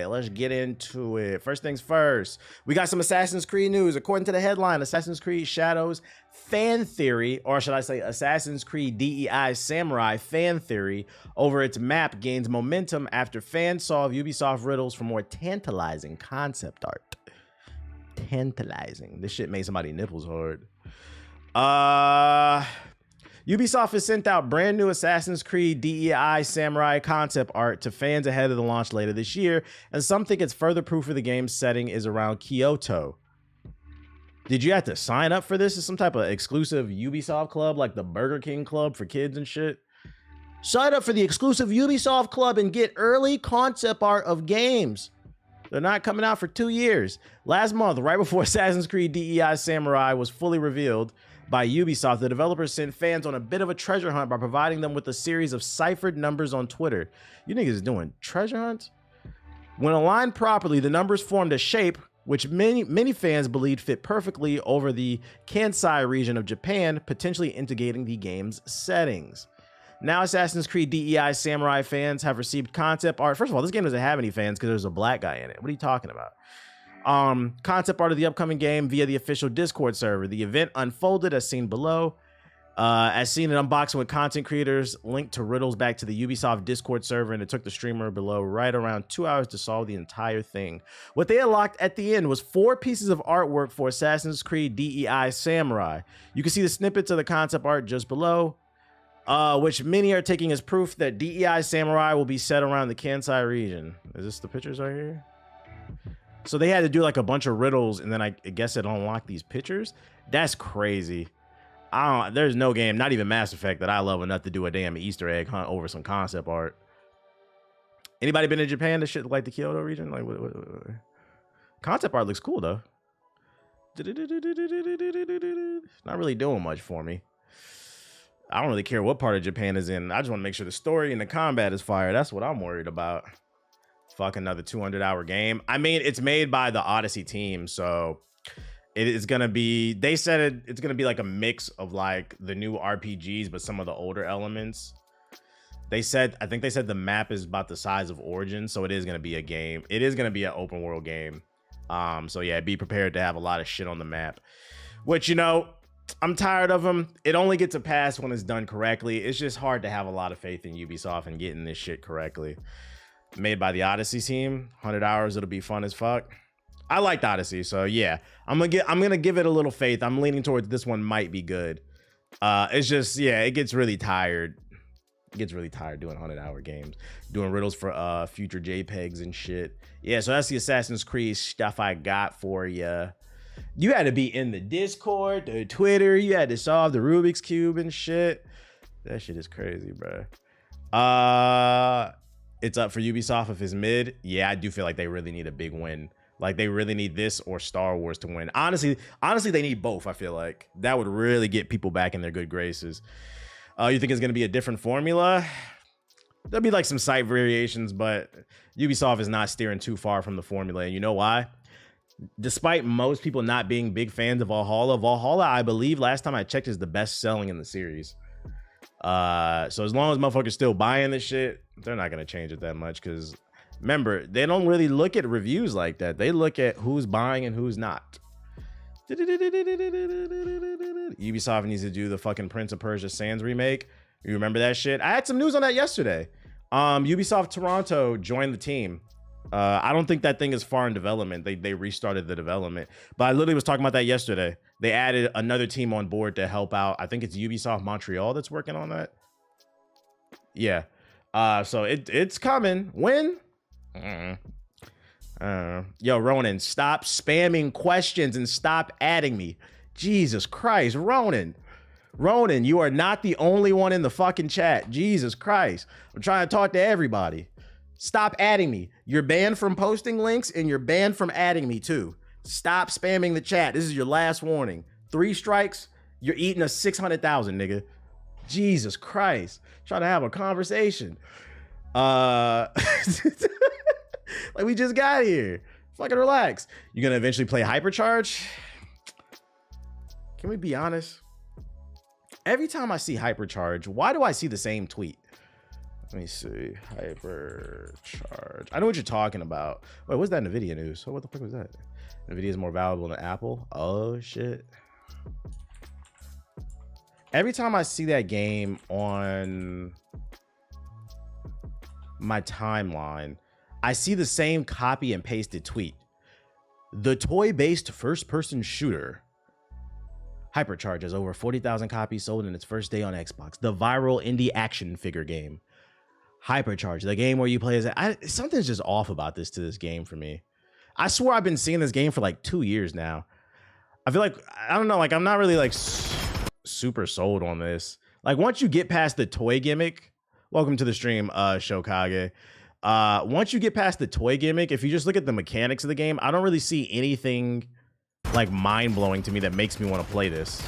Let's get into it. First things first, we got some Assassin's Creed news. According to the headline, Assassin's Creed Shadows fan theory, or should I say Assassin's Creed DEI Samurai fan theory over its map gains momentum after fans solve Ubisoft riddles for more tantalizing concept art. Tantalizing. This shit made somebody nipples hard. Ubisoft has sent out brand new Assassin's Creed DEI Samurai concept art to fans ahead of the launch later this year, and some think it's further proof of the game's setting is around Kyoto. Did you have to sign up for this? Is some type of exclusive Ubisoft club, like the Burger King club for kids and shit? Sign up for the exclusive Ubisoft club and get early concept art of games. They're not coming out for 2 years. Last month, right before Assassin's Creed DEI Samurai was fully revealed by Ubisoft, the developers sent fans on a bit of a treasure hunt by providing them with a series of ciphered numbers on Twitter. You niggas is doing treasure hunts? When aligned properly, the numbers formed a shape which many fans believed fit perfectly over the Kansai region of Japan, potentially integrating the game's settings. Now Assassin's Creed DEI Samurai fans have received concept art. First of all, this game doesn't have any fans because there's a black guy in it. What are you talking about? Concept art of the upcoming game via the official Discord server. The event unfolded as seen below. As seen in unboxing with content creators linked to riddles back to the Ubisoft Discord server, and it took the streamer below right around 2 hours to solve the entire thing. What they unlocked at the end was 4 pieces of artwork for Assassin's Creed DEI Samurai. You can see the snippets of the concept art just below, which many are taking as proof that DEI Samurai will be set around the Kansai region. Is this the pictures right here? So they had to do like a bunch of riddles, and then I guess it unlocked these pictures. That's crazy. There's no game, not even Mass Effect, that I love enough to do a damn Easter egg hunt over some concept art. Anybody been to Japan? This shit like the Kyoto region? Like, what? Concept art looks cool though. Not really doing much for me. I don't really care what part of Japan is in. I just want to make sure the story and the combat is fire. That's what I'm worried about. Fuck, another 200-hour game. I mean, it's made by the Odyssey team, so it is gonna be. They said it's gonna be like a mix of like the new RPGs, but some of the older elements. They said, I think they said the map is about the size of Origin, so it is gonna be a game. It is gonna be an open world game. So yeah, be prepared to have a lot of shit on the map. Which, you know, I'm tired of them. It only gets a pass when it's done correctly. It's just hard to have a lot of faith in Ubisoft and getting this shit correctly. Made by the Odyssey team, 100 hours, it'll be fun as fuck. I liked Odyssey, so yeah, I'm gonna give it a little faith. I'm leaning towards this one might be good. It's just, yeah, it gets really tired. It gets really tired doing 100-hour games, doing riddles for future JPEGs and shit. Yeah, so that's the Assassin's Creed stuff I got for you. You had to be in the Discord, the Twitter. You had to solve the Rubik's Cube and shit. That shit is crazy, bro. It's up for Ubisoft if it's mid. Yeah, I do feel like they really need a big win. Like they really need this or Star Wars to win. Honestly, they need both. I feel like that would really get people back in their good graces. You think it's going to be a different formula? There'll be like some slight variations, but Ubisoft is not steering too far from the formula. And you know why? Despite most people not being big fans of Valhalla, I believe last time I checked is the best selling in the series. So as long as motherfuckers still buying this shit, they're not going to change it that much. Because remember, they don't really look at reviews like that. They look at who's buying and who's not. Ubisoft needs to do the fucking Prince of Persia Sands remake. You remember that shit? I had some news on that yesterday. Ubisoft Toronto joined the team. I don't think that thing is far in development. They restarted the development. But I literally was talking about that yesterday. They added another team on board to help out. I think it's Ubisoft Montreal that's working on that. Yeah. So it's coming. When? Yo, Ronan, stop spamming questions and stop adding me. Jesus Christ, Ronan, you are not the only one in the fucking chat. Jesus Christ. I'm trying to talk to everybody. Stop adding me. You're banned from posting links and you're banned from adding me too. Stop spamming the chat. This is your last warning. 3 strikes, you're eating a 600,000, nigga. Jesus Christ. Trying to have a conversation. Like we just got here. Fucking relax. You're gonna eventually play Hypercharge? Can we be honest? Every time I see Hypercharge, why do I see the same tweet? Let me see. Hypercharge. I know what you're talking about. Wait, what's that NVIDIA news? So what the fuck was that? NVIDIA is more valuable than Apple? Oh, shit. Every time I see that game on my timeline, I see the same copy and pasted tweet. The toy-based first-person shooter Hypercharge has over 40,000 copies sold in its first day on Xbox. The viral indie action figure game. Hypercharge, the game where you play as... something's just off about this game for me. I swear I've been seeing this game for like 2 years now. I feel like, I don't know, like I'm not really like super sold on this. Like once you get past the toy gimmick, welcome to the stream, Shokage. Once you get past the toy gimmick, if you just look at the mechanics of the game, I don't really see anything like mind-blowing to me that makes me want to play this.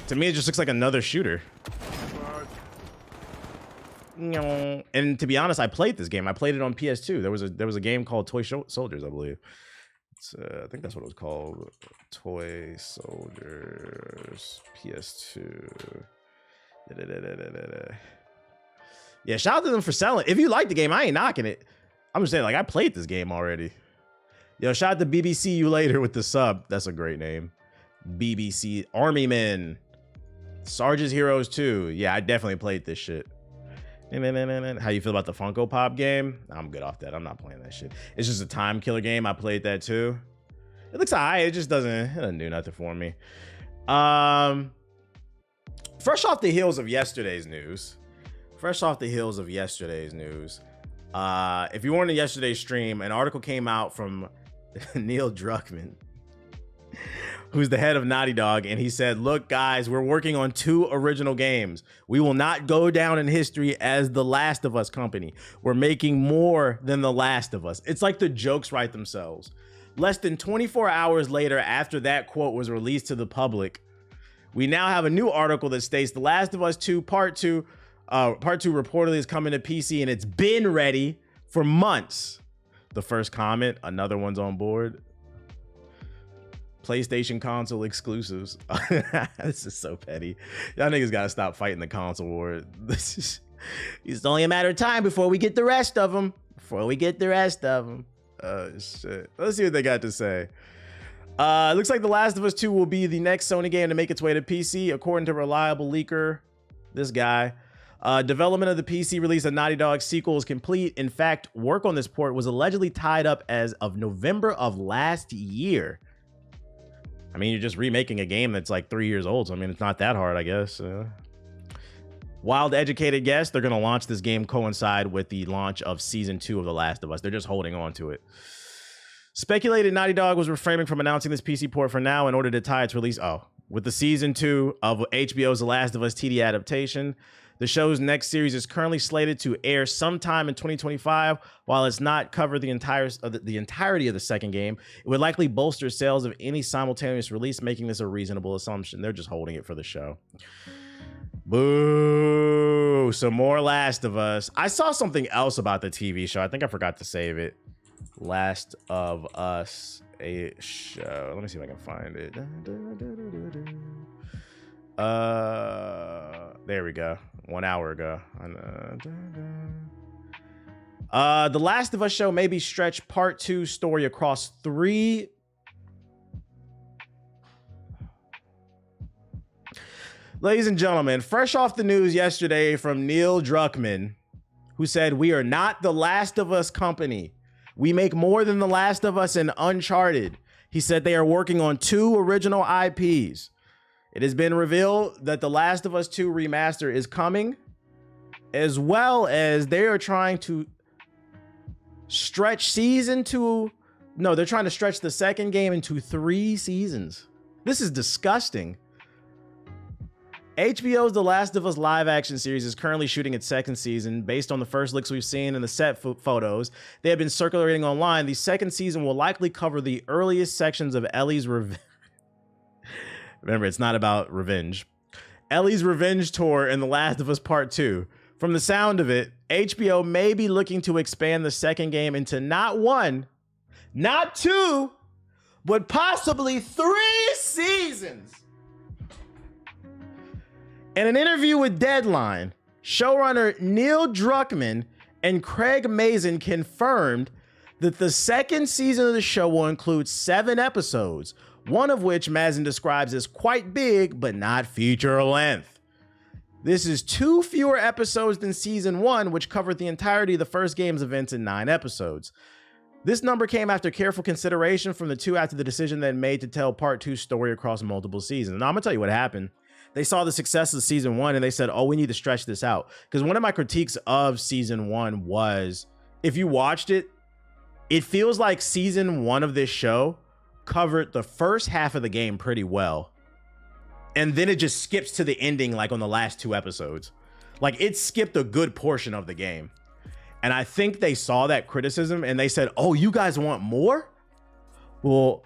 To me, it just looks like another shooter. And to be honest, I played this game. I played it on PS2. There was a game called Toy Soldiers, I believe. I think that's what it was called. Toy Soldiers PS2. Yeah, shout out to them for selling. If you like the game, I ain't knocking it. I'm just saying, like, I played this game already. Yo, shout out to BBC You Later with the sub. That's a great name. BBC Army Men. Sarge's Heroes 2. Yeah, I definitely played this shit. How you feel about the Funko Pop game? I'm good off that. I'm not playing that shit. It's just a time killer game. I played that too. It looks alright. It just doesn't do nothing for me. Fresh off the heels of yesterday's news. If you weren't in yesterday's stream, an article came out from Neil Druckmann, who's the head of Naughty Dog, and he said, look, guys, we're working on 2 original games. We will not go down in history as the Last of Us company. We're making more than the Last of Us. It's like the jokes write themselves. Less than 24 hours later, after that quote was released to the public, we now have a new article that states The Last of Us 2 Part 2 reportedly is coming to PC, and it's been ready for months. The first comment, another one's on board. PlayStation console exclusives. This is so petty. Y'all niggas gotta stop fighting the console war. It's only a matter of time before we get the rest of them. Shit. Let's see what they got to say. It looks like The Last of Us 2 will be the next Sony game to make its way to PC, according to reliable leaker, this guy. Development of the PC release of Naughty Dog sequel is complete. In fact, work on this port was allegedly tied up as of November of last year. I mean, you're just remaking a game that's like 3 years old, so I mean, it's not that hard, I guess. Wild educated guess, they're going to launch this game coincide with the launch of Season 2 of The Last of Us. They're just holding on to it. Speculated Naughty Dog was refraining from announcing this PC port for now in order to tie its release with the Season 2 of HBO's The Last of Us TV adaptation. The show's next series is currently slated to air sometime in 2025. While it's not covered the entirety of the second game, it would likely bolster sales of any simultaneous release, making this a reasonable assumption. They're just holding it for the show. Boo! Some more Last of Us. I saw something else about the TV show. I think I forgot to save it. Last of Us, a show. Let me see if I can find it. There we go. 1 hour ago. The Last of Us show may be stretched Part 2 story across 3. Ladies and gentlemen, fresh off the news yesterday from Neil Druckmann, who said, we are not the Last of Us company. We make more than The Last of Us and Uncharted. He said they are working on 2 original IPs. It has been revealed that The Last of Us 2 remaster is coming, as well as they are trying to stretch Season 2. No, they're trying to stretch the second game into 3 seasons. This is disgusting. HBO's The Last of Us live action series is currently shooting its second season. Based on the first looks we've seen in the set photos they have been circulating online, the second season will likely cover the earliest sections of Ellie's revenge. Remember, it's not about revenge. Ellie's revenge tour in The Last of Us Part 2. From the sound of it, HBO may be looking to expand the second game into not 1, not 2, but possibly 3 seasons. In an interview with Deadline, showrunner Neil Druckmann and Craig Mazin confirmed that the second season of the show will include 7 episodes, one of which Mazin describes as quite big, but not feature length. This is 2 fewer episodes than season 1, which covered the entirety of the first game's events in 9 episodes. This number came after careful consideration from the 2 after the decision they made to tell part 2's story across multiple seasons. Now, I'm gonna tell you what happened. They saw the success of season 1 and they said, oh, we need to stretch this out. Because one of my critiques of season 1 was, if you watched it, it feels like season 1 of this show covered the first half of the game pretty well. And then it just skips to the ending, like on the last 2 episodes. Like, it skipped a good portion of the game. And I think they saw that criticism and they said, oh, you guys want more? Well,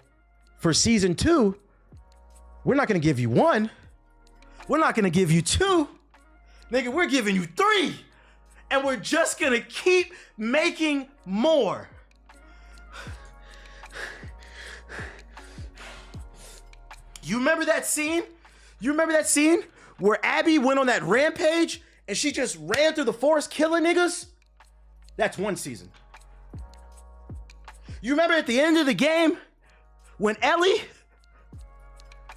for season 2, we're not going to give you 1. We're not going to give you 2. Nigga, we're giving you 3. And we're just going to keep making more. You remember that scene? You remember that scene where Abby went on that rampage and she just ran through the forest killing niggas? That's 1 season. You remember at the end of the game when Ellie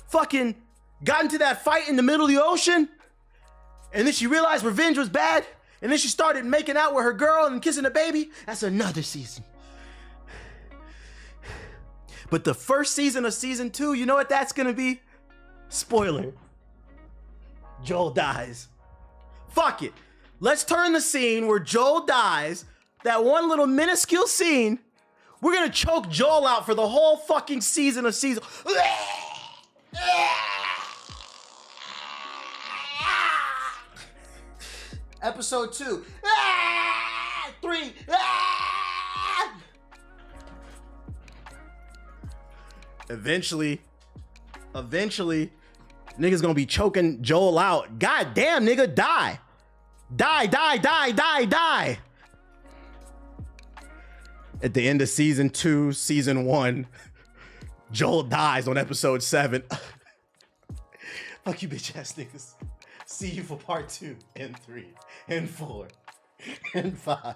fucking got into that fight in the middle of the ocean and then she realized revenge was bad and then she started making out with her girl and kissing the baby? That's another season. But the first season of season 2, you know what that's gonna be? Spoiler. Joel dies. Fuck it. Let's turn the scene where Joel dies, that one little minuscule scene, we're gonna choke Joel out for the whole fucking season of season. Episode 2. 3. Eventually, niggas gonna be choking Joel out. God damn, nigga, die. Die. At the end of season 2, season 1, Joel dies on episode 7. Fuck you, bitch ass niggas. See you for part 2 and 3 and 4 and 5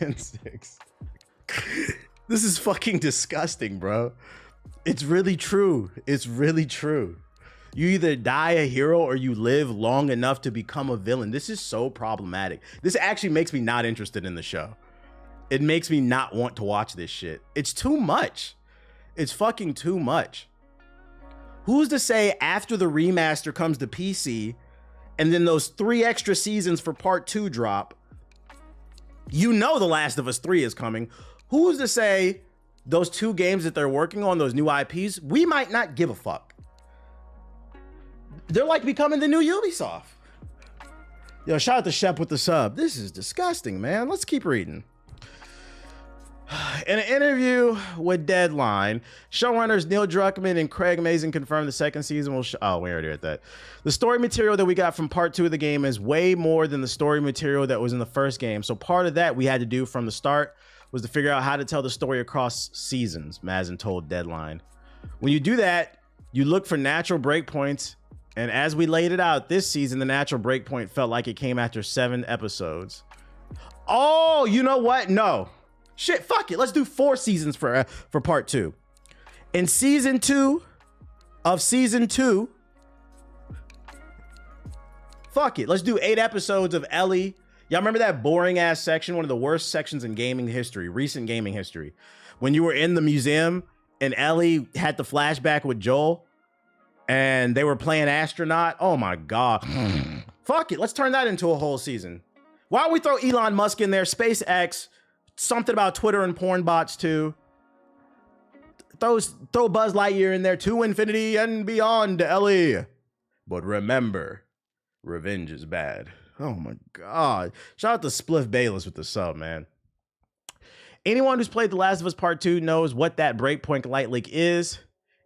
and 6. This is fucking disgusting, bro. It's really true. It's really true. You either die a hero or you live long enough to become a villain. This is so problematic. This actually makes me not interested in the show. It makes me not want to watch this shit. It's too much. It's fucking too much. Who's to say after the remaster comes to PC and then those 3 extra seasons for part 2 drop, you know The Last of Us 3 is coming. Who's to say those 2 games that they're working on, those new IPs, we might not give a fuck. They're like becoming the new Ubisoft. Yo, shout out to Shep with the sub. This is disgusting, man. Let's keep reading. In an interview with Deadline, showrunners Neil Druckmann and Craig Mazin confirmed the second season will oh, we already read that. The story material that we got from part 2 of the game is way more than the story material that was in the first game. So part of that we had to do from the start was to figure out how to tell the story across seasons, Mazin told Deadline. When you do that, you look for natural breakpoints. And as we laid it out this season, the natural breakpoint felt like it came after 7 episodes. Oh, you know what? No. Shit, fuck it. Let's do 4 seasons for part 2. In season 2 of season 2, fuck it. Let's do 8 episodes of Ellie. Y'all remember that boring ass section? One of the worst sections in gaming history, recent gaming history. When you were in the museum and Ellie had the flashback with Joel and they were playing astronaut. Oh my God. Fuck it. Let's turn that into a whole season. Why don't we throw Elon Musk in there? SpaceX, something about Twitter and porn bots too. Throw Buzz Lightyear in there, to infinity and beyond, Ellie. But remember, revenge is bad. Oh my God. Shout out to Spliff Bayless with the sub, man. Anyone who's played The Last of Us Part 2 knows what that breakpoint light leak is.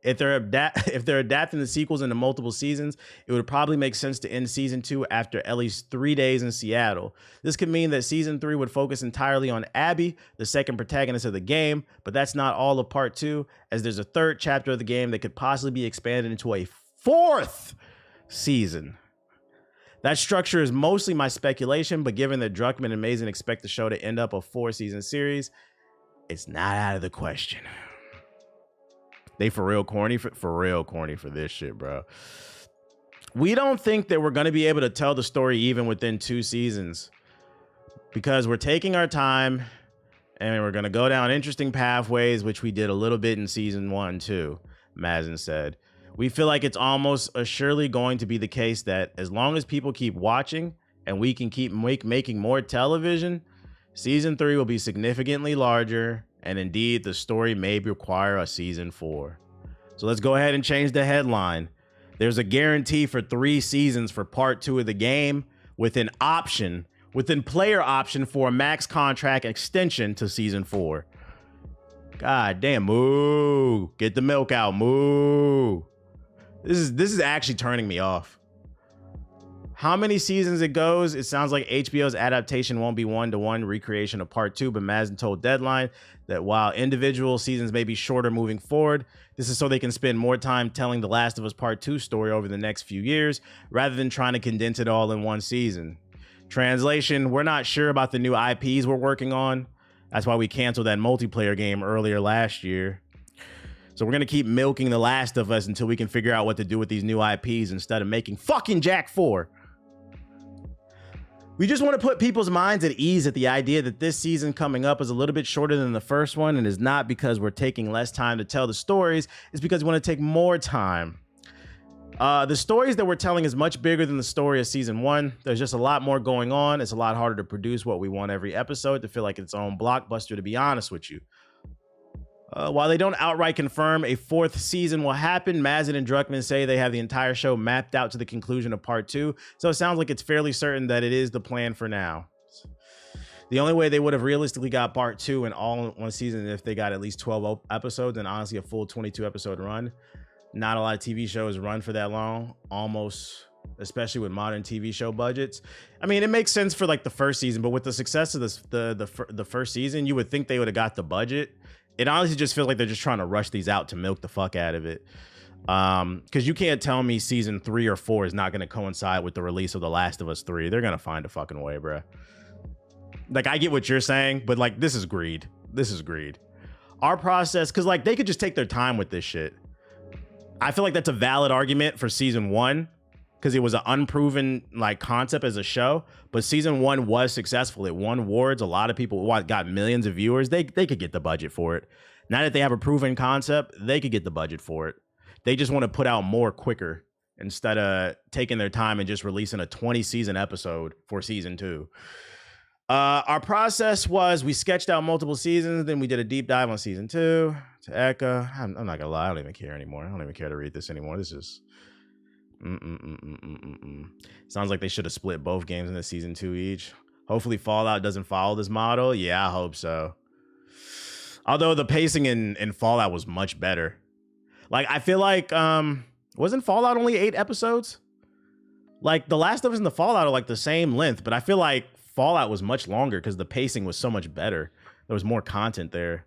If they're adapting the sequels into multiple seasons, it would probably make sense to end season 2 after at least 3 days in Seattle. This could mean that season 3 would focus entirely on Abby, the second protagonist of the game, but that's not all of part 2, as there's a 3rd chapter of the game that could possibly be expanded into a 4th season. That structure is mostly my speculation, but given that Druckmann and Mazin expect the show to end up a 4-season series, it's not out of the question. They for real corny for this shit, bro. We don't think that we're going to be able to tell the story even within 2 seasons because we're taking our time and we're going to go down interesting pathways, which we did a little bit in season 1 too, Mazin said. We feel like it's almost surely going to be the case that as long as people keep watching and we can keep making more television, season 3 will be significantly larger, and indeed the story may require a season 4. So let's go ahead and change the headline. There's a guarantee for 3 seasons for part 2 of the game with an option, player option for a max contract extension to season 4. God damn, moo. Get the milk out, moo. This is actually turning me off. How many seasons it goes? It sounds like HBO's adaptation won't be one-to-one recreation of part 2, but Mazin told Deadline that while individual seasons may be shorter moving forward, this is so they can spend more time telling The Last of Us Part 2 story over the next few years, rather than trying to condense it all in one season. Translation, we're not sure about the new IPs we're working on. That's why we canceled that multiplayer game earlier last year. So we're going to keep milking The Last of Us until we can figure out what to do with these new IPs instead of making fucking Jak 4. We just want to put people's minds at ease at the idea that this season coming up is a little bit shorter than the first one, and is not because we're taking less time to tell the stories. It's because we want to take more time. The stories that we're telling is much bigger than the story of season 1. There's just a lot more going on. It's a lot harder to produce what we want every episode to feel like its own blockbuster, to be honest with you. While they don't outright confirm a 4th season will happen, Mazin and Druckmann say they have the entire show mapped out to the conclusion of part 2. So it sounds like it's fairly certain that it is the plan for now. The only way they would have realistically got part 2 in all one season if they got at least 12 episodes and honestly a full 22 episode run. Not a lot of TV shows run for that long, almost, especially with modern TV show budgets. I mean, it makes sense for like the first season, but with the success of this, the first season, you would think they would have got the budget. It honestly just feels like they're just trying to rush these out to milk the fuck out of it. Because you can't tell me season 3 or 4 is not going to coincide with the release of The Last of Us 3. They're going to find a fucking way, bro. Like, I get what you're saying, but like, this is greed. This is greed. Our process, because like, they could just take their time with this shit. I feel like that's a valid argument for season 1, because it was an unproven like concept as a show, but season 1 was successful. It won awards. A lot of people got millions of viewers. They could get the budget for it. Now that they have a proven concept, they could get the budget for it. They just want to put out more quicker instead of taking their time and just releasing a 20-season episode for season 2. Our process was we sketched out multiple seasons, then we did a deep dive on season 2. To Eka, I'm not gonna lie, I don't even care anymore. I don't even care to read this anymore. This is sounds like they should have split both games into season 2 each. Hopefully Fallout doesn't follow this model. Yeah, I hope so. Although the pacing in Fallout was much better. Like, I feel like wasn't Fallout only 8 episodes? Like, The Last of Us and the Fallout are like the same length, but I feel like Fallout was much longer because the pacing was so much better. There was more content there.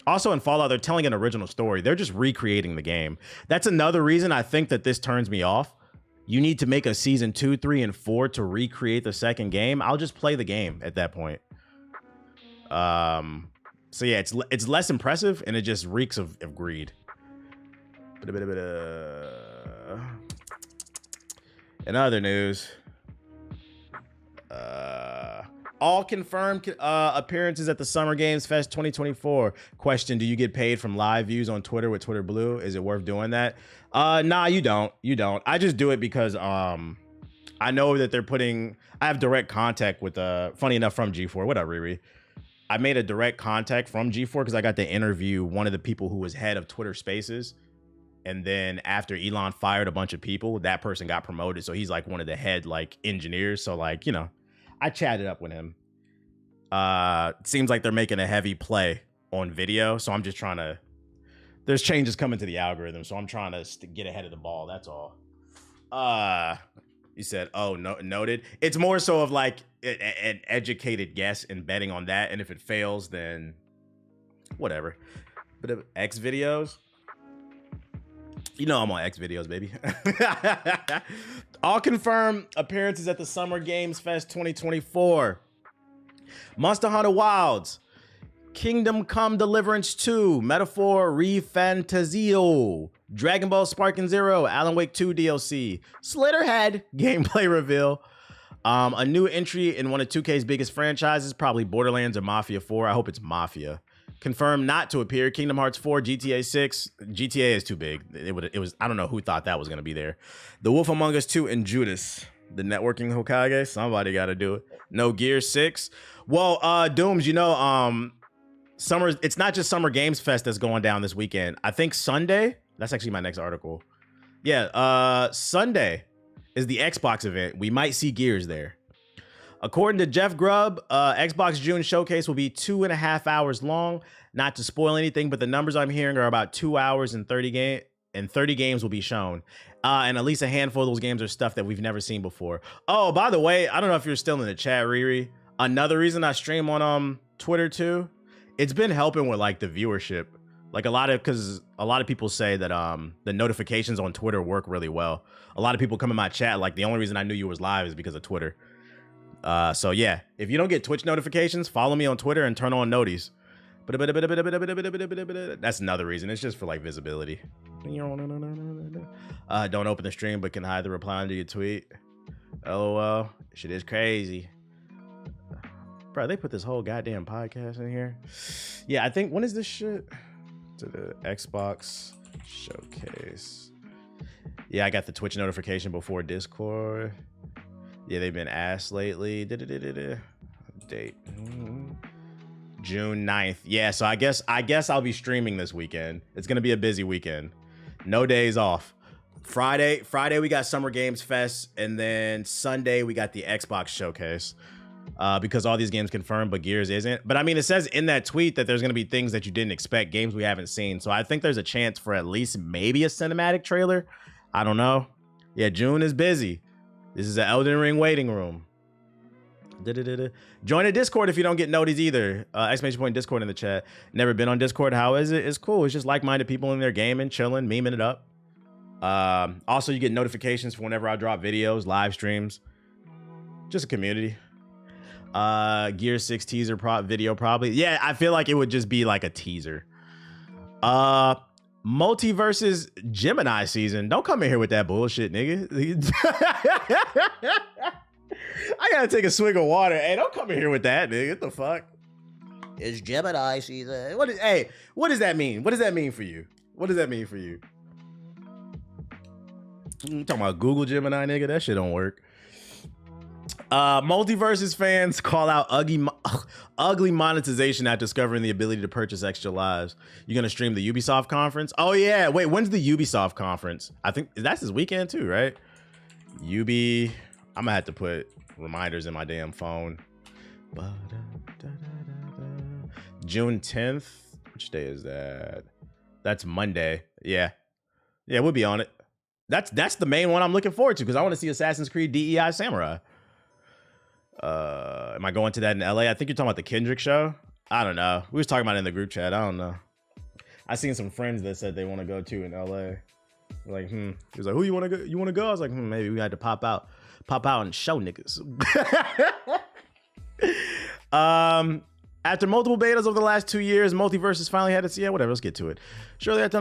Also in Fallout, they're telling an original story. They're just recreating the game. That's another reason I think that this turns me off. You need to make a season 2, 3, and 4 to recreate the second game. I'll just play the game at that point. So yeah, it's less impressive and it just reeks of greed. In other news, all confirmed appearances at the Summer Games Fest 2024. Question, do you get paid from live views on Twitter with Twitter Blue? Is it worth doing that? Nah, you don't. You don't. I just do it because I know that I have direct contact with, funny enough, from G4. What up, Riri? I made a direct contact from G4 because I got to interview one of the people who was head of Twitter Spaces. And then after Elon fired a bunch of people, that person got promoted. So he's like one of the head like engineers. So like, you know, I chatted up with him. Seems like they're making a heavy play on video. So I'm just trying to, there's changes coming to the algorithm. So I'm trying to get ahead of the ball. That's all. You said, oh, no, noted. It's more so of like an educated guess and betting on that. And if it fails, then whatever. But X videos. You know I'm on X videos, baby. All confirmed appearances at the Summer Games Fest 2024. Monster Hunter Wilds, Kingdom Come Deliverance 2, Metaphor ReFantazio, Dragon Ball Sparking Zero, Alan Wake 2 DLC, Slitterhead gameplay reveal, a new entry in one of 2K's biggest franchises, probably Borderlands or Mafia 4. I hope it's Mafia. Confirmed not to appear. Kingdom Hearts 4, GTA 6. GTA is too big. It was. I don't know who thought that was gonna be there. The Wolf Among Us 2 and Judas, the networking Hokage. Somebody got to do it. No Gear 6. Well, Dooms, you know, summer. It's not just Summer Games Fest that's going down this weekend. I think Sunday. That's actually my next article. Yeah, Sunday is the Xbox event. We might see Gears there. According to Jeff Grubb, Xbox June showcase will be 2.5 hours long. Not to spoil anything, but the numbers I'm hearing are about 2 hours and 30 games will be shown. And at least a handful of those games are stuff that we've never seen before. Oh, by the way, I don't know if you're still in the chat, Riri. Another reason I stream on Twitter too, it's been helping with like the viewership. Like because a lot of people say that the notifications on Twitter work really well. A lot of people come in my chat like the only reason I knew you was live is because of Twitter. So yeah, if you don't get Twitch notifications, follow me on Twitter and turn on noties. That's another reason. It's just for like visibility. Don't open the stream but can hide the reply under your tweet. LOL. Shit is crazy. Bro, they put this whole goddamn podcast in here. Yeah, I think, when is this shit? To the Xbox showcase. Yeah, I got the Twitch notification before Discord. Yeah, they've been ass lately. Date. June 9th. Yeah, so I guess I'll be streaming this weekend. It's gonna be a busy weekend. No days off. Friday we got Summer Games Fest, and then Sunday we got the Xbox showcase. Because all these games confirmed, but Gears isn't. But I mean, it says in that tweet that there's gonna be things that you didn't expect, games we haven't seen. So I think there's a chance for at least maybe a cinematic trailer. I don't know. Yeah, June is busy. This is an Elden Ring waiting room. Join a Discord if you don't get noties either. Exclamation point Discord in the chat. Never been on Discord. How is it? It's cool. It's just like-minded people in there gaming, chilling, memeing it up. Also, you get notifications for whenever I drop videos, live streams. Just a community. Gear 6 teaser video probably. Yeah, I feel like it would just be like a teaser. Multiverses Gemini season. Don't come in here with that bullshit, nigga. I gotta take a swig of water. Hey, don't come in here with that, nigga. What the fuck? It's Gemini season. What does that mean? What does that mean for you? What does that mean for you? You talking about Google Gemini, nigga? That shit don't work. Multiverses fans call out ugly monetization after discovering the ability to purchase extra lives. You're gonna stream the Ubisoft conference? Oh yeah, wait, when's the Ubisoft conference? I think that's this weekend too, right? I'm gonna have to put reminders in my damn phone. June 10th. Which day is that? That's Monday. Yeah, we'll be on it. That's the main one I'm looking forward to because I want to see Assassin's Creed DEI Samurai. Am I going to that in LA? I think you're talking about the Kendrick show. I don't know. We was talking about it in the group chat. I don't know. I seen some friends that said they want to go to in LA. Like, He was like, who you want to go? You want to go? I was like, maybe we had to pop out and show niggas. After multiple betas over the last 2 years, Multiverses finally had its, whatever, let's get to it. Shortly after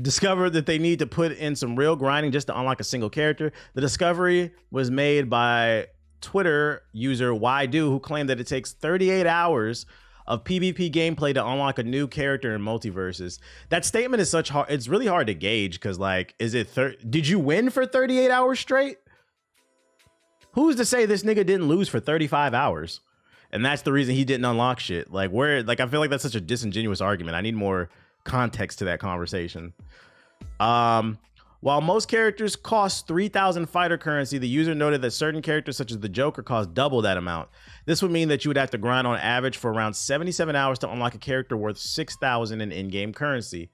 discovered that they need to put in some real grinding just to unlock a single character. The discovery was made by Twitter user Ydo, who claimed that it takes 38 hours of PvP gameplay to unlock a new character in Multiverses. That statement is it's really hard to gauge because, like, did you win for 38 hours straight? Who's to say this nigga didn't lose for 35 hours? And that's the reason he didn't unlock shit. Like, I feel like that's such a disingenuous argument. I need more context to that conversation. While most characters cost 3,000 fighter currency, the user noted that certain characters such as the Joker cost double that amount. This would mean that you would have to grind on average for around 77 hours to unlock a character worth 6,000 in in-game currency.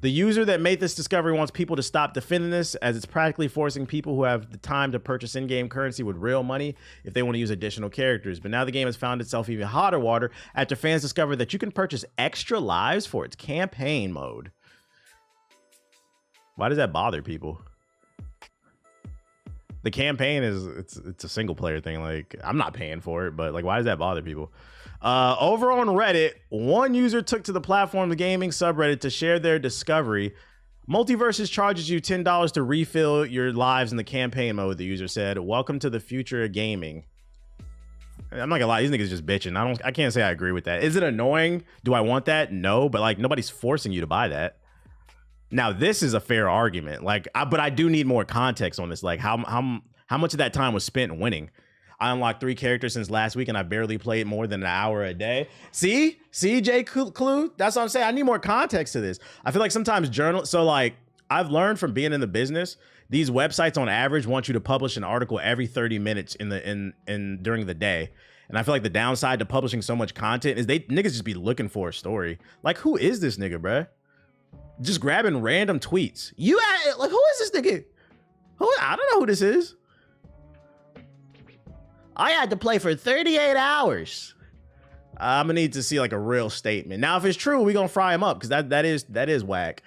The user that made this discovery wants people to stop defending this, as it's practically forcing people who have the time to purchase in-game currency with real money if they want to use additional characters. But now the game has found itself even hotter water after fans discovered that you can purchase extra lives for its campaign mode. Why does that bother people? The campaign is it's a single player thing. Like, I'm not paying for it, but like, why does that bother people? Over on Reddit, one user took to the platform, the gaming subreddit, to share their discovery. Multiverses charges you $10 to refill your lives in the campaign mode, the user said. Welcome to the future of gaming. I'm not gonna lie, these niggas just bitching. I can't say I agree with that. Is it annoying? Do I want that? No, but like, nobody's forcing you to buy that. Now, this is a fair argument. Like, but I do need more context on this. Like, how much of that time was spent winning? I unlocked 3 characters since last week, and I barely played more than an hour a day. See, J. Clue? That's what I'm saying. I need more context to this. I feel like sometimes so like, I've learned from being in the business, these websites on average want you to publish an article every 30 minutes during the day. And I feel like the downside to publishing so much content is niggas just be looking for a story. Like, who is this nigga, bruh? Just grabbing random tweets. Like, who is this nigga? I don't know who this is. I had to play for 38 hours. I'm gonna need to see like a real statement. Now, if it's true, we're gonna fry him up, because that is whack.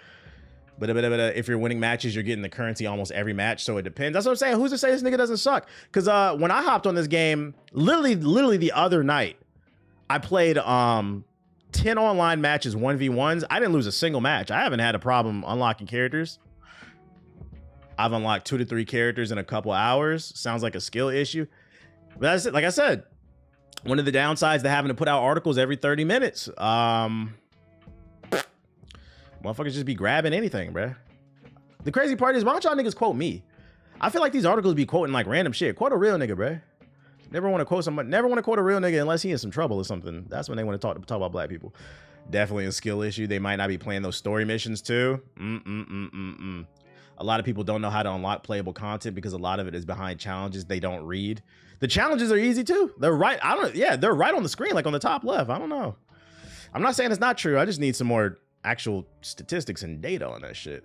But if you're winning matches, you're getting the currency almost every match, so it depends. That's what I'm saying. Who's to say this nigga doesn't suck? Because when I hopped on this game, literally the other night, I played 10 online matches, 1v1s. I didn't lose a single match. I haven't had a problem unlocking characters. I've unlocked 2 to 3 characters in a couple hours. Sounds like a skill issue. But that's it. Like I said, one of the downsides to having to put out articles every 30 minutes. Motherfuckers just be grabbing anything, bruh. The crazy part is, why don't y'all niggas quote me? I feel like these articles be quoting like random shit. Quote a real nigga, bruh. Never want to quote somebody. Never want to quote a real nigga unless he in some trouble or something. That's when they want to talk about black people. Definitely a skill issue. They might not be playing those story missions too. A lot of people don't know how to unlock playable content because a lot of it is behind challenges they don't read. The challenges are easy too. They're right. They're right on the screen, like on the top left. I don't know. I'm not saying it's not true. I just need some more actual statistics and data on that shit.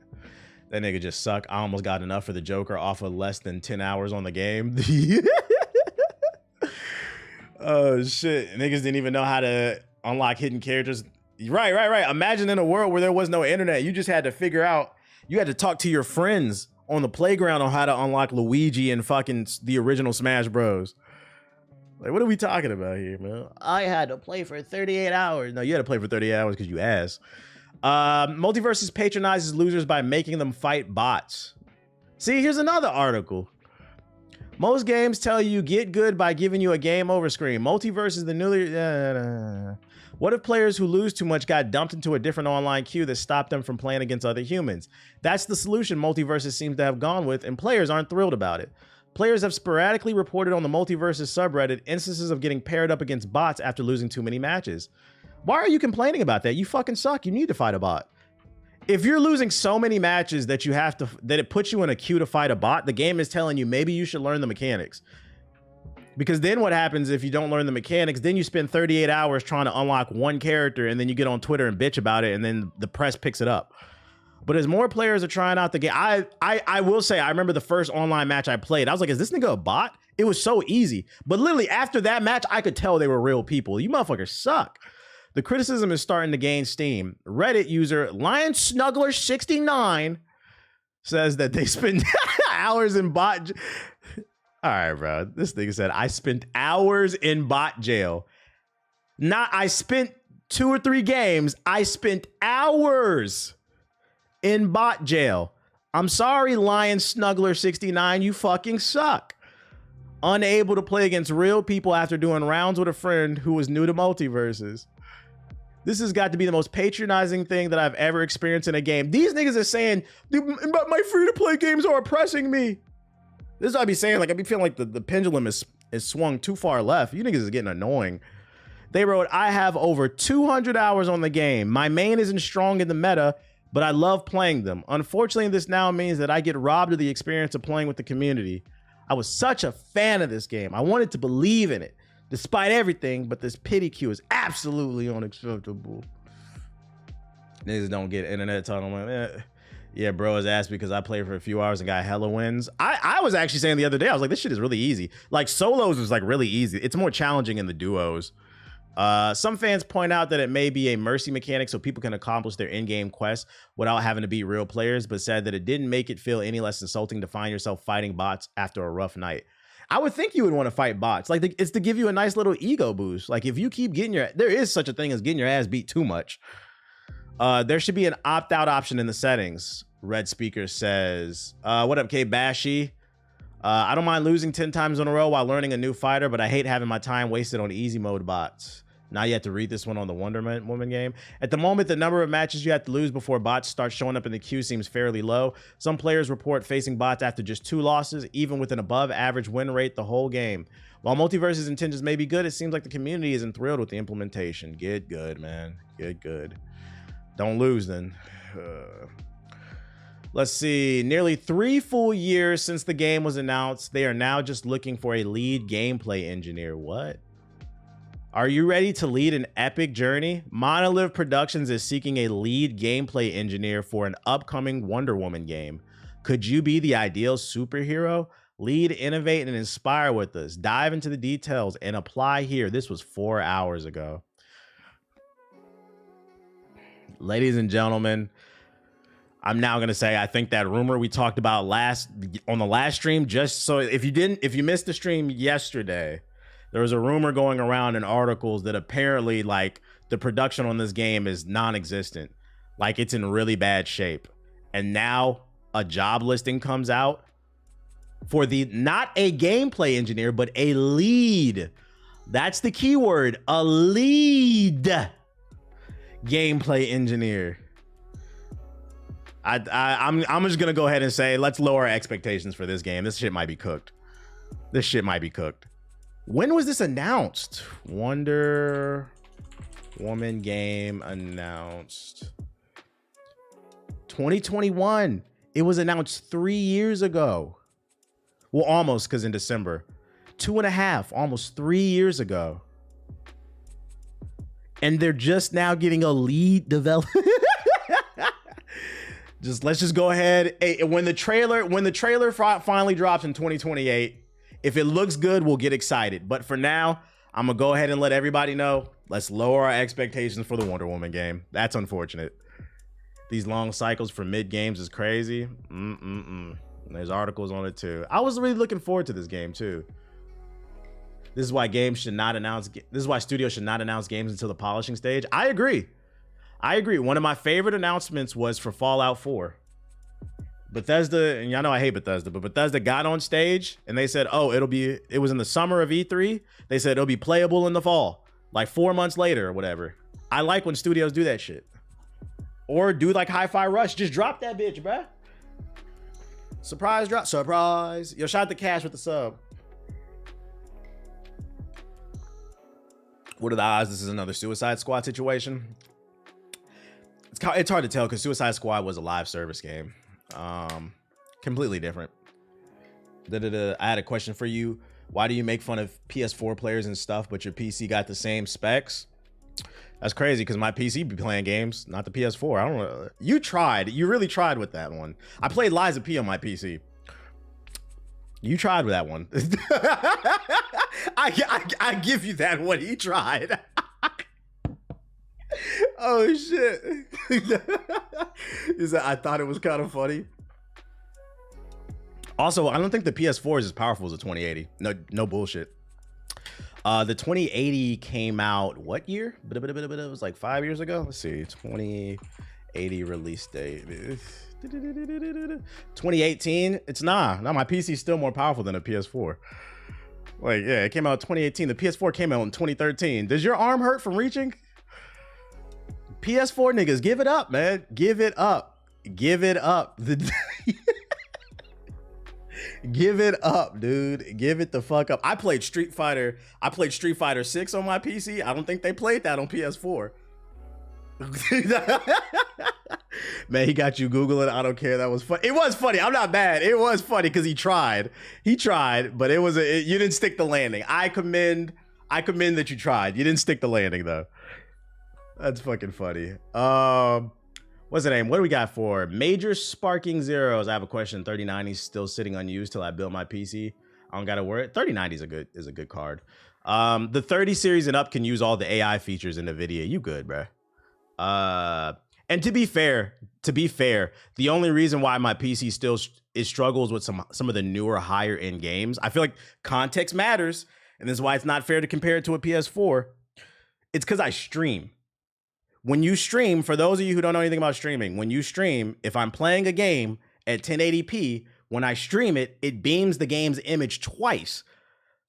That nigga just suck. I almost got enough for the Joker off of less than 10 hours on the game. Oh shit. Niggas didn't even know how to unlock hidden characters. Right. Imagine in a world where there was no internet. You just had to figure out, you had to talk to your friends on the playground on how to unlock Luigi and fucking the original Smash Bros. Like, what are we talking about here, man? I had to play for 38 hours. No, you had to play for 38 hours because you ass. Multiverses patronizes losers by making them fight bots. See, here's another article. Most games tell you get good by giving you a game over screen. Multiverse is the newly... What if players who lose too much got dumped into a different online queue that stopped them from playing against other humans? That's the solution Multiverses seems to have gone with, and players aren't thrilled about it. Players have sporadically reported on the Multiverses subreddit instances of getting paired up against bots after losing too many matches. Why are you complaining about that? You fucking suck. You need to fight a bot. If you're losing so many matches that it puts you in a queue to fight a bot, the game is telling you maybe you should learn the mechanics. Because then what happens if you don't learn the mechanics? Then you spend 38 hours trying to unlock one character, and then you get on Twitter and bitch about it, and then the press picks it up. But as more players are trying out the game, I will say, I remember the first online match I played, I was like, is this nigga a bot? It was so easy. But literally after that match, I could tell they were real people. You motherfuckers suck. The criticism is starting to gain steam. Reddit user Lion Snuggler 69 says that they spend hours in bot. All right, bro. This nigga said, I spent hours in bot jail. Not I spent 2 or 3 games. I spent hours in bot jail. I'm sorry, Lion Snuggler 69. You fucking suck. Unable to play against real people after doing rounds with a friend who was new to multiverses. This has got to be the most patronizing thing that I've ever experienced in a game. These niggas are saying, my free-to-play games are oppressing me. This is what I be saying. Like, I be feeling like the pendulum is swung too far left. You niggas is getting annoying. They wrote, I have over 200 hours on the game. My main isn't strong in the meta, but I love playing them. Unfortunately, this now means that I get robbed of the experience of playing with the community. I was such a fan of this game. I wanted to believe in it, despite everything, but this pity queue is absolutely unacceptable. Niggas don't get internet talk. I'm like, yeah, bro has asked because I played for a few hours and got hella wins. I was actually saying the other day, I was like, this shit is really easy. Like solos was like really easy. It's more challenging in the duos. Some fans point out that it may be a mercy mechanic so people can accomplish their in-game quests without having to beat real players, but said that it didn't make it feel any less insulting to find yourself fighting bots after a rough night. I would think you would want to fight bots. Like it's to give you a nice little ego boost. Like if you keep getting there is such a thing as getting your ass beat too much. There should be an opt-out option in the settings. Red Speaker says, what up, K Bashy? I don't mind losing 10 times in a row while learning a new fighter, but I hate having my time wasted on easy mode bots. Now you have to read this one on the Wonder Woman game. At the moment, the number of matches you have to lose before bots start showing up in the queue seems fairly low. Some players report facing bots after just 2 losses, even with an above average win rate the whole game. While multiverse's intentions may be good, it seems like the community isn't thrilled with the implementation. Get good, man. Get good. Don't lose then. Let's see. Nearly 3 full years since the game was announced, they are now just looking for a lead gameplay engineer. What? Are you ready to lead an epic journey? Monolith Productions is seeking a lead gameplay engineer for an upcoming Wonder Woman game. Could you be the ideal superhero? Lead, innovate, and inspire with us. Dive into the details and apply here. This was 4 hours ago. Ladies and gentlemen, I'm now going to say, I think that rumor we talked about on the last stream, just so if you missed the stream yesterday, there was a rumor going around in articles that apparently like the production on this game is non-existent. Like it's in really bad shape. And now a job listing comes out for not a gameplay engineer, but a lead. That's the keyword, a lead gameplay engineer. I'm just gonna go ahead and say, let's lower our expectations for this game. This shit might be cooked. This shit might be cooked. When was this announced? Wonder Woman game announced 2021. It was announced 3 years ago. Well, almost, because in December. 2.5, almost 3 years ago. And they're just now getting a lead developer. Let's just go ahead. Hey, when the trailer finally drops in 2028, if it looks good, we'll get excited. But for now, I'm gonna go ahead and let everybody know. Let's lower our expectations for the Wonder Woman game. That's unfortunate. These long cycles for mid games is crazy. There's articles on it too. I was really looking forward to this game too. This is why studios should not announce games until the polishing stage. I agree. One of my favorite announcements was for Fallout 4. Bethesda, and y'all know I hate Bethesda, but Bethesda got on stage and they said, oh, it was in the summer of E3. They said it'll be playable in the fall, like 4 months later or whatever. I like when studios do that shit. Or do like Hi-Fi Rush. Just drop that bitch, bruh. Surprise drop. Surprise. Yo, shout out to Cash with the sub. What are the odds this is another Suicide Squad situation? It's hard to tell because Suicide Squad was a live service game. Completely different. I had a question for you. Why do you make fun of PS4 players and stuff, but your PC got the same specs? That's crazy because my PC be playing games, not the PS4. I don't know. You really tried with that one. I played Lies of P on my PC. You tried with that one. I give you that one. He tried. Oh shit. I thought it was kind of funny. Also, I don't think the PS4 is as powerful as the 2080. No bullshit. The 2080 came out what year? It was like 5 years ago. Let's see. 2080 release date. 2018. It's my PC is still more powerful than a PS4. Like, yeah, it came out in 2018. The PS4 came out in 2013. Does your arm hurt from reaching? PS4 niggas, give it up, man. Give it up. Give it up. Give it up, dude. Give it the fuck up. I played Street Fighter 6 on my PC. I don't think they played that on PS4. Man, he got you Googling. I don't care. That was fun. It was funny. I'm not bad. It was funny because he tried, but you didn't stick the landing. I commend that you tried. You didn't stick the landing though. That's fucking funny. What's the name? What do we got for Major Sparking Zeros? I have a question. 3090 is still sitting unused till I build my PC. I don't gotta worry. 3090 is a good card. The 30 series and up can use all the AI features in NVIDIA. You good, bro? And to be fair, the only reason why my PC still struggles with some of the newer higher end games, I feel like context matters, and this is why it's not fair to compare it to a PS4. It's because I stream. When you stream, for those of you who don't know anything about streaming, when you stream, if I'm playing a game at 1080p, when I stream it, it beams the game's image twice.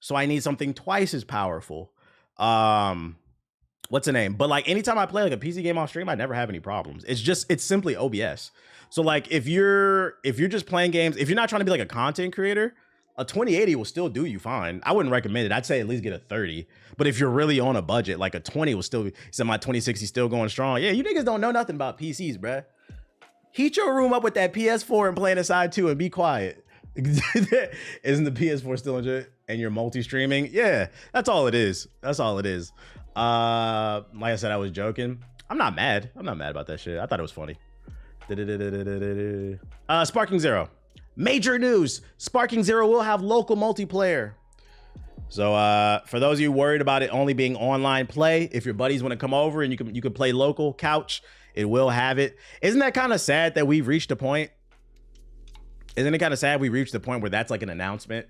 So I need something twice as powerful. What's the name? But like anytime I play like a PC game on stream, I never have any problems. It's simply OBS. So like if you're just playing games, if you're not trying to be like a content creator, a 2080 will still do you fine. I wouldn't recommend it. I'd say at least get a 30. But if you're really on a budget, like a 20 will still be, so my 2060 still going strong. Yeah, you niggas don't know nothing about PCs, bruh. Heat your room up with that PS4 and play on the side too and be quiet. Isn't the PS4 still legit? And you're multi-streaming? Yeah, that's all it is. That's all it is. Like I said, I was joking. I'm not mad. I'm not mad about that shit. I thought it was funny. Sparking Zero. Major news. Sparking Zero will have local multiplayer. So for those of you worried about it only being online play, if your buddies want to come over and you can play local couch, it will have it. Isn't that kind of sad that we've reached a point? Isn't it kind of sad we reached the point where that's like an announcement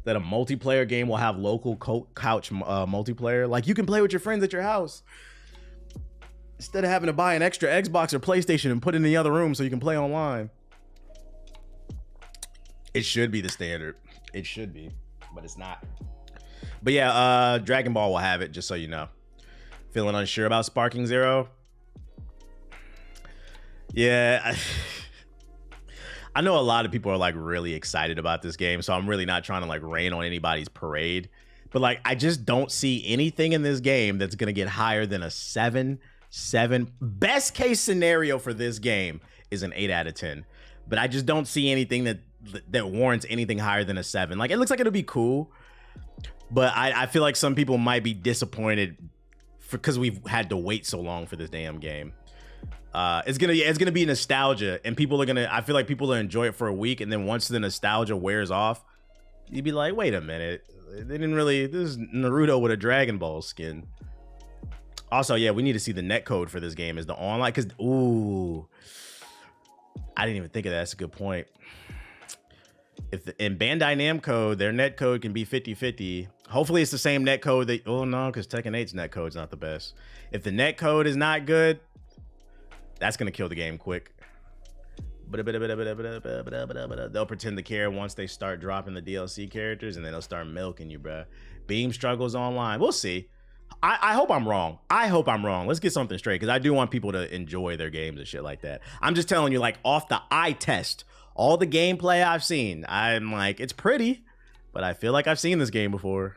that a multiplayer game will have local couch multiplayer? Like you can play with your friends at your house instead of having to buy an extra Xbox or PlayStation and put it in the other room so you can play online. It should be the standard. It should be, but it's not. But yeah, Dragon Ball will have it, just so you know. Feeling unsure about Sparking Zero? Yeah, I know a lot of people are like really excited about this game, so I'm really not trying to like rain on anybody's parade. But like, I just don't see anything in this game that's gonna get higher than a 7. Best case scenario for this game is an 8 out of 10. But I just don't see anything that warrants anything higher than a 7. Like, it looks like it'll be cool, but I feel like some people might be disappointed because we've had to wait so long for this damn game. It's gonna be nostalgia, and I feel like people will enjoy it for a week, and then once the nostalgia wears off, you'd be like, wait a minute, this is Naruto with a Dragon Ball skin. Also, yeah, we need to see the netcode for this game. Is the online, because I didn't even think of that. That's a good point. In Bandai Namco, their netcode can be 50/50. Hopefully it's the same netcode that, oh no, because Tekken 8's netcode's not the best. If the netcode is not good, that's gonna kill the game quick. They'll pretend to care once they start dropping the DLC characters, and then they'll start milking you, bruh. Beam struggles online. We'll see. I hope I'm wrong. Let's get something straight, because I do want people to enjoy their games and shit like that. I'm just telling you, like, off the eye test, all the gameplay I've seen, I'm like, it's pretty, but I feel like I've seen this game before.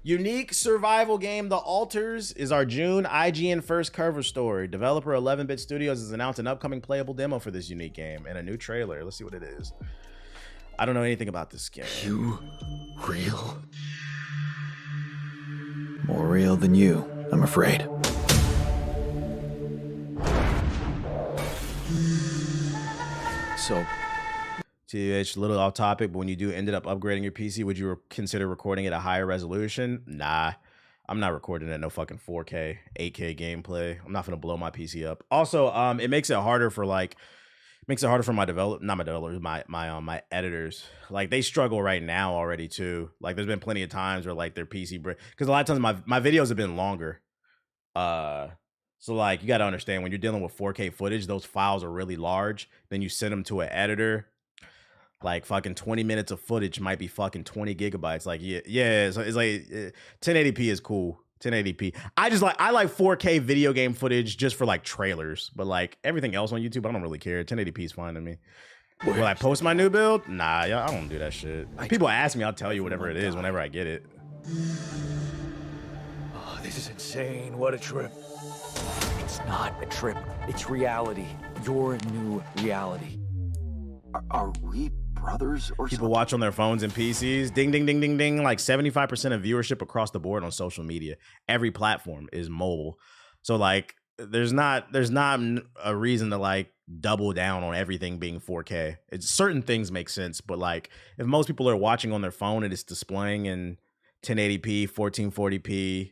Unique survival game The Alters is our June IGN first cover story. Developer 11-Bit Studios has announced an upcoming playable demo for this unique game and a new trailer. Let's see what it is. I don't know anything about this game. You real? More real than you, I'm afraid. So, TH, a little off topic, but when you ended up upgrading your PC, would you consider recording at a higher resolution? Nah, I'm not recording at no fucking 4K, 8K gameplay. I'm not gonna blow my PC up. Also, it makes it harder for my my editors. Like, they struggle right now already too. Like, there's been plenty of times where like their PC because a lot of times my videos have been longer. So like, you got to understand, when you're dealing with 4K footage, those files are really large. Then you send them to an editor. Like, fucking 20 minutes of footage might be fucking 20 gigabytes. Like, yeah. So it's like 1080p is cool. 1080p. I like 4K video game footage just for like trailers, but like everything else on YouTube, I don't really care. 1080p is fine to me. Will I post my new build? Nah, I don't do that shit. People ask me, I'll tell you whatever it is whenever I get it. Oh, this is insane. What a trip. It's not a trip. It's reality. Your new reality. Are we brothers or People something? watch on their phones and PCs. Ding, ding, ding, ding, ding. Like 75% of viewership across the board on social media. Every platform is mobile. So like, there's not a reason to like double down on everything being 4K. It's certain things make sense, but like if most people are watching on their phone and it's displaying in 1080p, 1440p,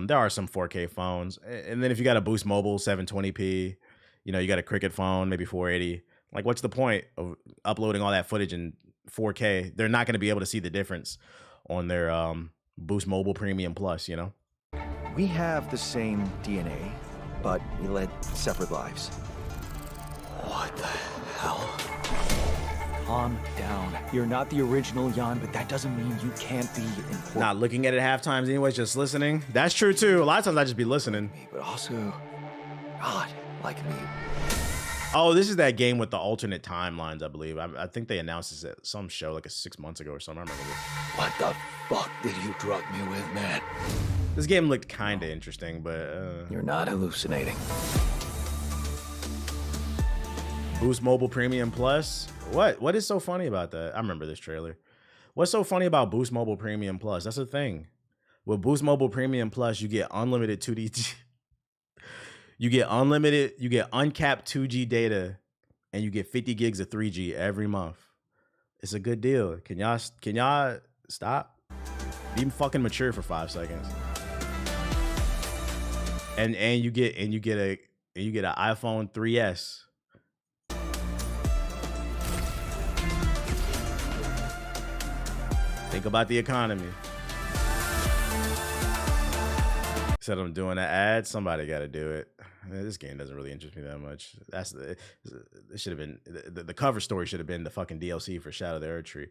there are some 4K phones. And then if you got a Boost Mobile 720p, you know, you got a Cricket phone, maybe 480. Like, what's the point of uploading all that footage in 4K? They're not going to be able to see the difference on their Boost Mobile Premium Plus, you know? We have the same DNA, but we led separate lives. What the hell? Calm down. You're not the original Jan, but that doesn't mean you can't be important. Not looking at it half times anyways, just listening. That's true too. A lot of times I just be listening. But also, God, like me. Oh, this is that game with the alternate timelines, I believe. I think they announced this at some show like 6 months ago or something. I remember this. What the fuck did you drug me with, man? This game looked kind of interesting, but... You're not hallucinating. Boost Mobile Premium Plus? What is so funny about that? I remember this trailer. What's so funny about Boost Mobile Premium Plus? That's the thing. With Boost Mobile Premium Plus, you get unlimited 2D... You get uncapped 2G data, and you get 50 gigs of 3G every month. It's a good deal. Can y'all stop? Be fucking mature for 5 seconds. And you get an iPhone 3S. Think about the economy. Said I'm doing an ad. Somebody got to do it. This game doesn't really interest me that much. It should have been the cover story. Should have been the fucking DLC for Shadow of the Erdtree.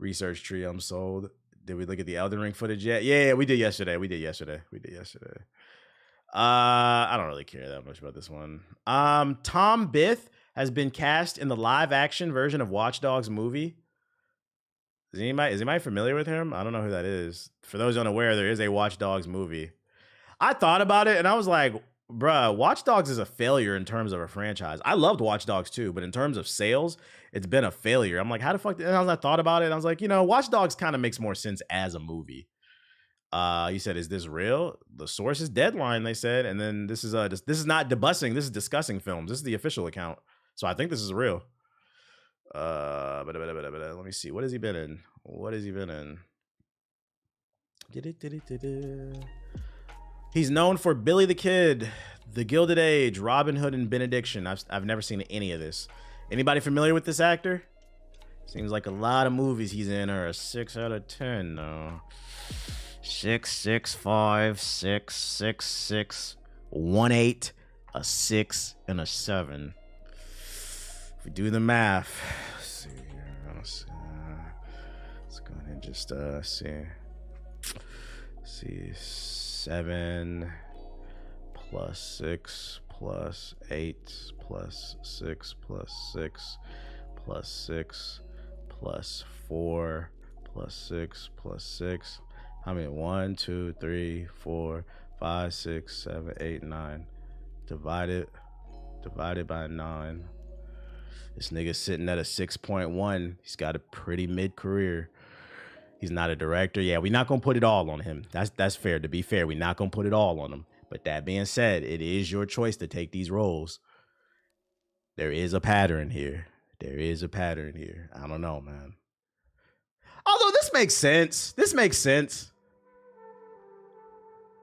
Research tree. I'm sold. Did we look at the Elden Ring footage yet? Yeah, we did yesterday. I don't really care that much about this one. Tom Bith has been cast in the live action version of Watch Dogs movie. Is anybody familiar with him? I don't know who that is. For those unaware, there is a Watch Dogs movie. I thought about it and I was like, bruh, Watch Dogs is a failure in terms of a franchise. I loved Watch Dogs too, but in terms of sales, it's been a failure. I'm like, how the fuck? And I thought about it and I was like, you know, Watch Dogs kind of makes more sense as a movie. He said, is this real? The source is Deadline, they said. And then this is not debussing. This is discussing films. This is the official account. So I think this is real. Let me see. What has he been in? He's known for Billy the Kid, The Gilded Age, Robin Hood, and Benediction. I've never seen any of this. Anybody familiar with this actor? Seems like a lot of movies he's in are a 6 out of 10 though. 6, 6, 5, 6, 6, 6, 1, 8, a 6, and a 7. If we do the math, let's see here. Let's go ahead and just see. 7 plus 6 plus 8 plus 6 plus 6 plus 6 plus 4 plus 6 plus 6. How many? 1, 2, 3, 4, 5, 6, 7, 8, 9. Divided by 9. This nigga's sitting at a 6.1. He's got a pretty mid-career. He's not a director. Yeah, we're not gonna put it all on him. That's fair. To be fair, we're not gonna put it all on him. But that being said, it is your choice to take these roles. There is a pattern here. I don't know, man. Although this makes sense.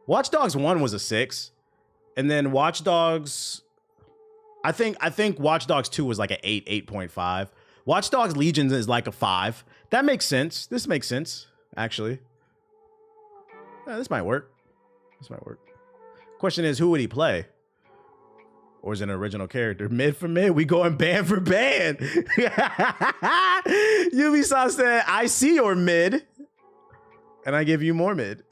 Watch Dogs 1 was a 6. And then Watch Dogs... I think Watch Dogs 2 was like an 8, 8.5. Watch Dogs Legion is like a 5. That makes sense. This makes sense, actually. Yeah, this might work. Question is, who would he play? Or is it an original character? Mid for mid? We going band for band. Ubisoft said, I see your mid. And I give you more mid.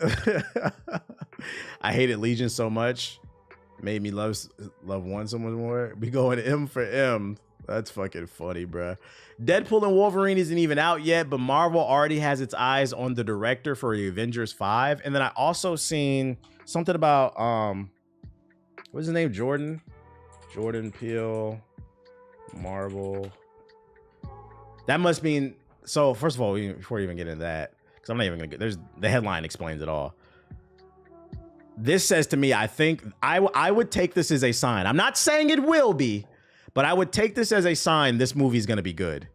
I hated Legion so much. Made me love one so much more. We going M for M. That's fucking funny, bruh. Deadpool and Wolverine isn't even out yet, but Marvel already has its eyes on the director for the Avengers 5. And then I also seen something about what's his name? Jordan Peele, Marvel. That must mean, so first of all, before we even get into that, because I'm not even gonna get, there's the headline explains it all. this says to me, I think I would take this as a sign. I'm not saying it will be, but I would take this as a sign this movie's going to be good,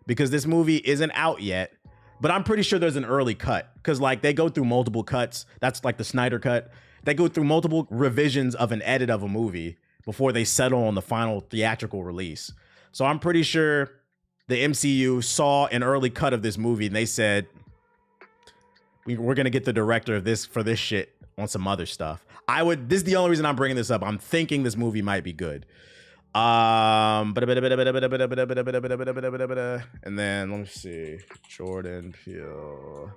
because this movie isn't out yet, but I'm pretty sure there's an early cut, because like they go through multiple cuts. That's like the Snyder cut. They go through multiple revisions of an edit of a movie before they settle on the final theatrical release. So I'm pretty sure the MCU saw an early cut of this movie and they said, we're going to get the director of this for this shit on some other stuff. This is the only reason I'm bringing this up. I'm thinking this movie might be good. And then let me see. Jordan Peele,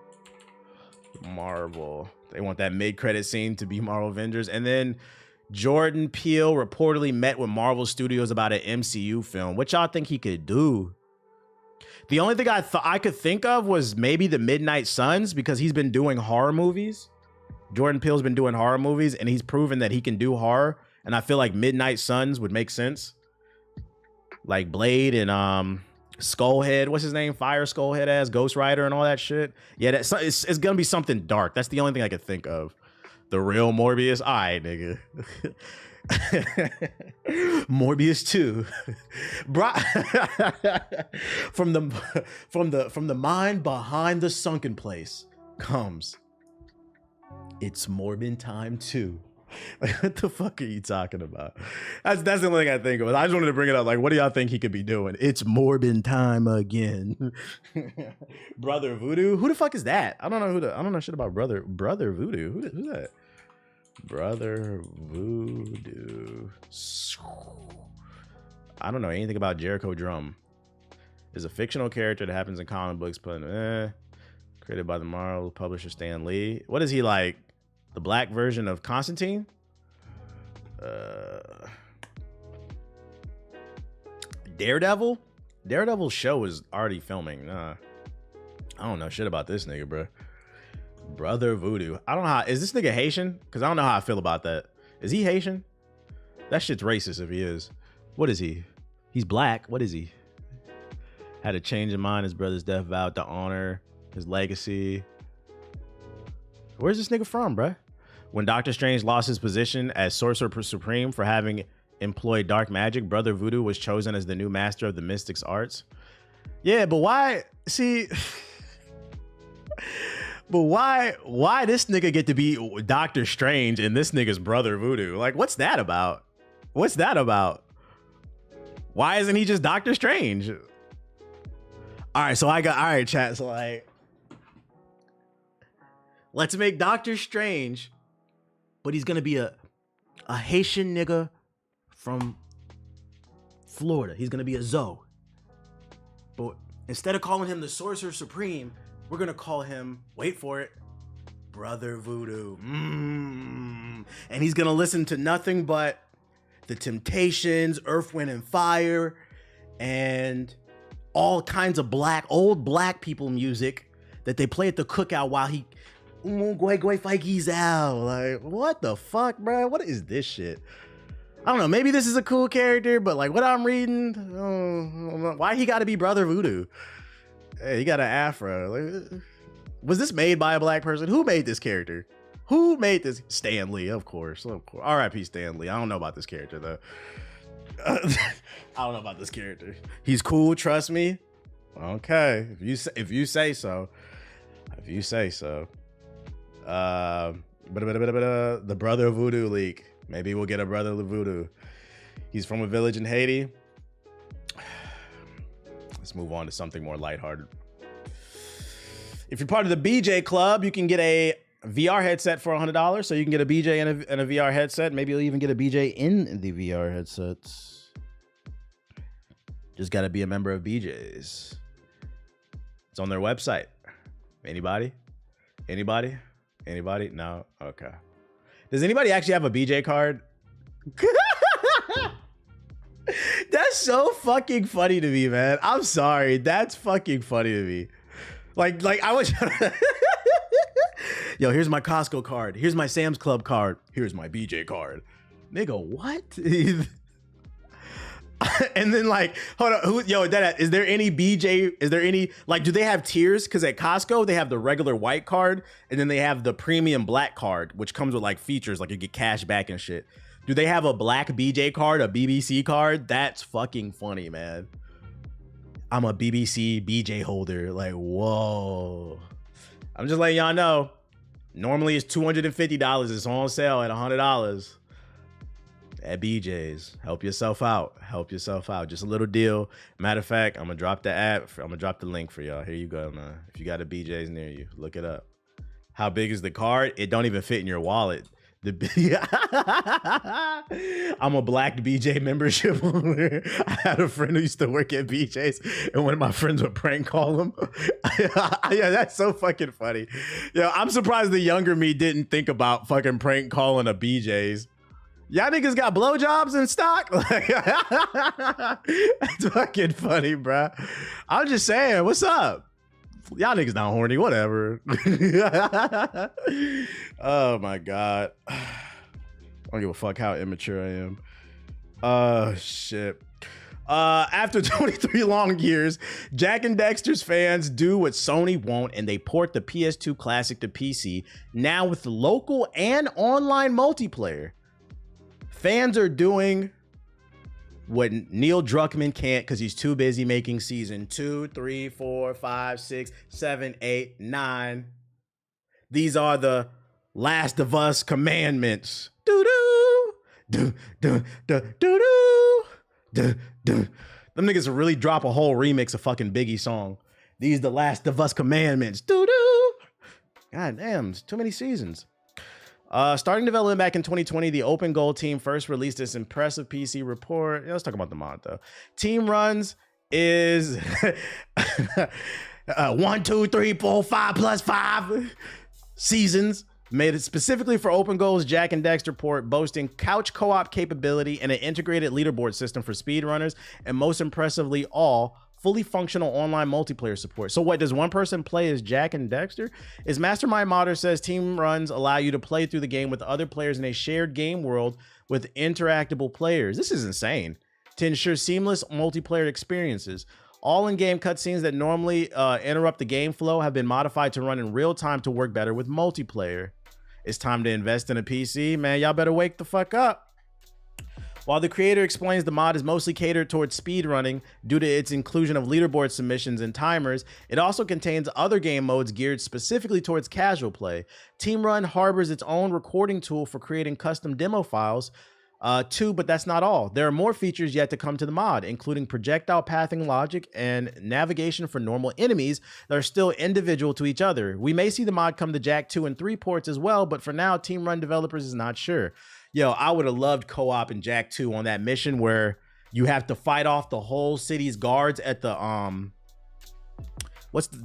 Marvel. They want that mid-credit scene to be Marvel Avengers. And then Jordan Peele reportedly met with Marvel Studios about an MCU film. What y'all think he could do? The only thing I could think of was maybe the Midnight Suns, because he's been doing horror movies. Jordan Peele's been doing horror movies and he's proven that he can do horror. And I feel like Midnight Suns would make sense. Like Blade and Skullhead, what's his name? Fire Skullhead as Ghost Rider and all that shit. Yeah, it's gonna be something dark. That's the only thing I could think of. The real Morbius? All right, nigga. Morbius 2. From the mind behind the sunken place comes It's Morbin Time 2. Like, what the fuck are you talking about? That's the only thing I think of. I just wanted to bring it up. Like, what do y'all think he could be doing? It's Morbin time again. Brother Voodoo? Who the fuck is that? I don't know shit about Brother Voodoo. Who's that? Brother Voodoo. I don't know anything about Jericho Drum. Is a fictional character that happens in comic books, but created by the Marvel publisher Stan Lee. What is he like? The black version of Constantine? Daredevil? Daredevil's show is already filming. I don't know shit about this nigga, bro. Brother Voodoo. I don't know how. Is this nigga Haitian? Because I don't know how I feel about that. Is he Haitian? That shit's racist if he is. What is he? He's black. What is he? Had a change in mind. His brother's death vowed to honor his legacy. Where's this nigga from, bruh? When Doctor Strange lost his position as Sorcerer Supreme for having employed dark magic, Brother Voodoo was chosen as the new master of the Mystics arts. Yeah, but why? See, but why this nigga get to be Doctor Strange and this nigga's Brother Voodoo? Like, what's that about? What's that about? Why isn't he just Doctor Strange? All right, chat. So like, let's make Doctor Strange, but he's gonna be a Haitian nigga from Florida. He's gonna be a Zoe. But instead of calling him the Sorcerer Supreme, we're gonna call him, wait for it, Brother Voodoo. And he's gonna listen to nothing but the Temptations, Earth, Wind, and Fire, and all kinds of old black people music that they play at the cookout while he Feike's out. Like, what the fuck, bro? What is this shit? I don't know. Maybe this is a cool character, but like what I'm reading, why he got to be Brother Voodoo? Hey, he got an afro. Like, was this made by a black person? Who made this character? Who made this? Stan Lee, of course. R.I.P. Stan Lee. I don't know about this character though. I don't know about this character. He's cool. Trust me. Okay, if you say so. If you say so. The Brother Voodoo leak. Maybe we'll get a Brother Voodoo. He's from a village in Haiti. Let's move on to something more lighthearted. If you're part of the BJ Club, you can get a VR headset for $100. So you can get a BJ and a VR headset. Maybe you'll even get a BJ in the VR headsets. Just got to be a member of BJ's. It's on their website. Anybody? No? Okay. Does anybody actually have a BJ card? That's so fucking funny to me, man. I'm sorry. That's fucking funny to me. Like I was... Yo, here's my Costco card. Here's my Sam's Club card. Here's my BJ card. Nigga, what? And then like, hold on, is there any BJ? Is there any like? Do they have tiers? Because at Costco they have the regular white card, and then they have the premium black card, which comes with like features like you get cash back and shit. Do they have a black BJ card, a BBC card? That's fucking funny, man. I'm a BBC BJ holder. Like, whoa. I'm just letting y'all know. Normally it's $250. It's on sale at $100 at BJ's. Help yourself out. Help yourself out. Just a little deal. Matter of fact, I'm gonna drop the app. I'm gonna drop the link for y'all. Here you go, man. If you got a BJ's near you, look it up. How big is the card? It don't even fit in your wallet. I'm a black BJ membership holder. I had a friend who used to work at BJ's, and one of my friends would prank call him. Yeah, that's so fucking funny. Yo, I'm surprised the younger me didn't think about fucking prank calling a BJ's. Y'all niggas got blowjobs in stock? That's fucking funny, bro. I'm just saying, what's up? Y'all niggas not horny, whatever. Oh my God. I don't give a fuck how immature I am. Oh shit. After 23 long years, Jak and Daxter's fans do what Sony won't, and they port the PS2 Classic to PC, now with local and online multiplayer. Fans are doing what Neil Druckmann can't because he's too busy making season 2, 3, 4, 5, 6, 7, 8, 9. These are the Last of Us commandments. Do-do, do-do, do-do, do-do. Them niggas will really drop a whole remix of fucking Biggie song. These the Last of Us commandments. Do-do. God damn, it's too many seasons. Starting development back in 2020, the Open Goal team first released this impressive PC report. Yeah, let's talk about the mod though. Team runs is 1, 2, 3, 4, 5 plus 5 seasons. Made it specifically for Open Goal's Jak and Daxter port, boasting couch co-op capability and an integrated leaderboard system for speedrunners, and most impressively, all fully functional online multiplayer support. So what, does one person play as Jak and Daxter? As Mastermind Modder says, team runs allow you to play through the game with other players in a shared game world with interactable players. This is insane. To ensure seamless multiplayer experiences. All in-game cutscenes that normally interrupt the game flow have been modified to run in real time to work better with multiplayer. It's time to invest in a PC. Man, y'all better wake the fuck up. While the creator explains the mod is mostly catered towards speedrunning due to its inclusion of leaderboard submissions and timers, it also contains other game modes geared specifically towards casual play. Team Run harbors its own recording tool for creating custom demo files too, but that's not all. There are more features yet to come to the mod, including projectile pathing logic and navigation for normal enemies that are still individual to each other. We may see the mod come to Jak 2 and 3 ports as well, but for now, Team Run developers is not sure. Yo, I would have loved co-op in Jak 2 on that mission where you have to fight off the whole city's guards at the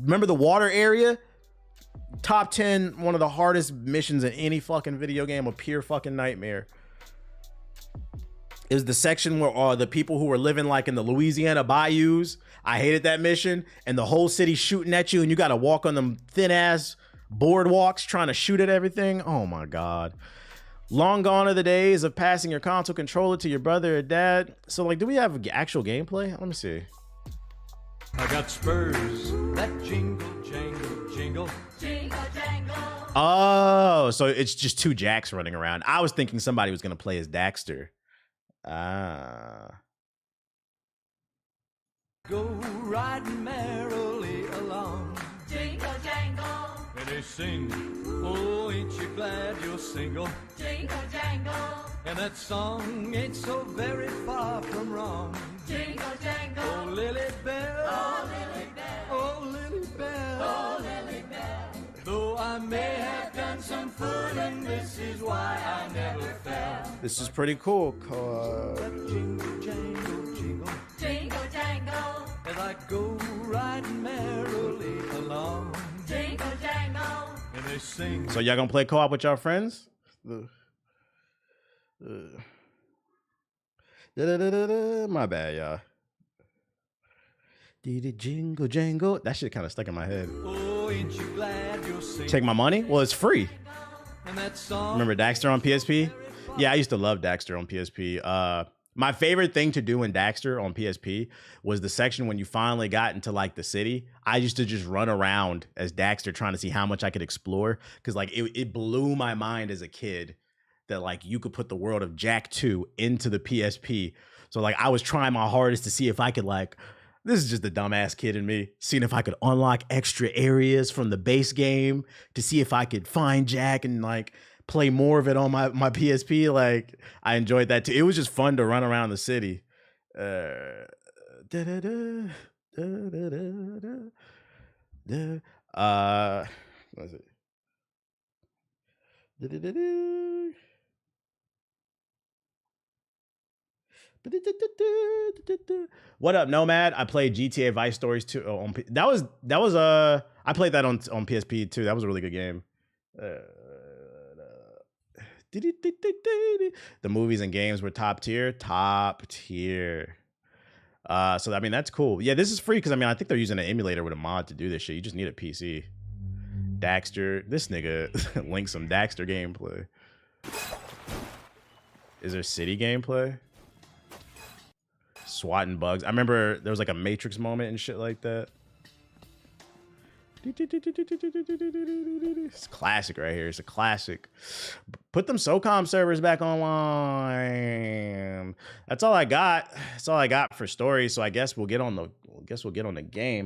remember the water area? Top 10, one of the hardest missions in any fucking video game, a pure fucking nightmare. Is the section where the people who were living like in the Louisiana bayous. I hated that mission, and the whole city shooting at you, and you got to walk on them thin ass boardwalks trying to shoot at everything. Oh my God. Long gone are the days of passing your console controller to your brother or dad. So like, do we have actual gameplay? Let me see. I got spurs that jingle, jangle, jingle. Jingle, jangle. Oh, so it's just two Jaks running around. I was thinking somebody was going to play as Daxter. Ah. Go riding merrily along. Jingle jangle. And they sing, oh, ain't you glad you're single? Jingle jangle. And that song ain't so very far from wrong. Jingle jangle. Oh, Lily Bell. Oh, Lily Bell. Oh, Lily Bell. Oh, Lily Bell. Though I may have done some fooling, this is why I never fell. This is pretty cool. Jingle, jangle, jingle. Jingle jangle. As I go riding merrily along. Jingle jangle. And they sing. So y'all gonna play co-op with y'all friends? My bad, y'all. Jingle jangle. That shit kind of stuck in my head. Oh, ain't you glad you're single? Take my money? Well, it's free. And that song. Remember Daxter on PSP? Yeah, I used to love Daxter on PSP. My favorite thing to do in Daxter on PSP was the section when you finally got into like the city. I used to just run around as Daxter trying to see how much I could explore, because like it blew my mind as a kid that like you could put the world of Jak 2 into the PSP. So like I was trying my hardest to see if I could like, this is just the dumbass kid in me, seeing if I could unlock extra areas from the base game to see if I could find Jak and like play more of it on my PSP. Like I enjoyed that too. It was just fun to run around the city. What is it? What up, Nomad? I played GTA Vice Stories 2 on that was I played that on PSP too. That was a really good game. The movies and games were top tier. So I mean that's cool. Yeah, this is free because I mean I think they're using an emulator with a mod to do this shit. You just need a PC. Daxter, this nigga linked some Daxter gameplay. Is there city gameplay? Swatting bugs. I remember there was like a Matrix moment and shit like that. It's classic right here. It's a classic. Put them SOCOM servers back online. That's all I got. That's all I got for stories. So I guess we'll get on the game.